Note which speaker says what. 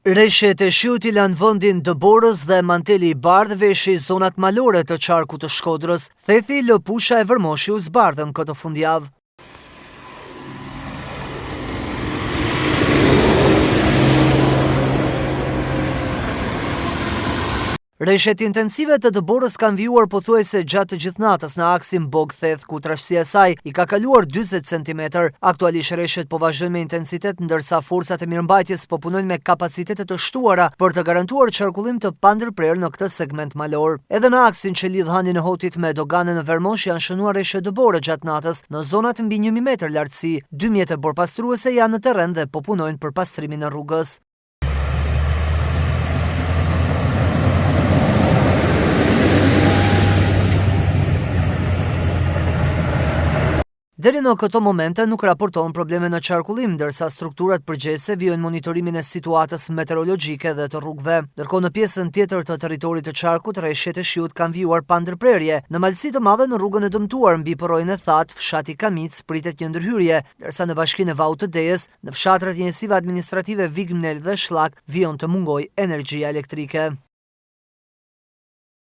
Speaker 1: Reshjet e shiut i lanë vendin Dëborës dhe manteli i bardhë veshi zonat malore të qarkut të Shkodrës. Thethi, lëpusha e Vërmoshi u zbardhën këtë fundjavë. Reshjet intensive të Dëborës kanë vijuar pothuajse gjatë të gjithë natës në aksin Bog-Theth, ku trashësia e saj i ka kaluar 40 cm. Aktualisht reshjet po vazhdojnë me intensitet, ndërsa forcat e mirëmbajtjes po punojnë me kapacitete të shtuara për të garantuar qarkullim të pandërprerë në këtë segment malor. Edhe në aksin që lidh Hanin e Hotit me doganën në Vërmosh janë shënuar reshje Dëbore gjatë natës në zonat mbi 1000 metër lartësi. 2 mjete borpastruese janë në terren dhe po punojnë për pastrimin e rrugës. Deri në këto momente nuk raportohen probleme në qarkullim, ndërsa strukturat përgjithëse vijojnë monitorimin e situatës meteorologjike dhe të rrugëve. Ndërkohë në pjesën tjetër të territorit të qarkut, reshjet e shiut kanë vijuar pa ndërprerje. Në malësi të madhe në rrugën e dëmtuar mbi porojën e Thatë, fshati Kamic pritet një ndërhyrje, ndërsa në bashkinë e Vau të Dejes, në fshatrat njësive administrative Vigmnel dhe Shllak, vijon të mungojë energjia elektrike.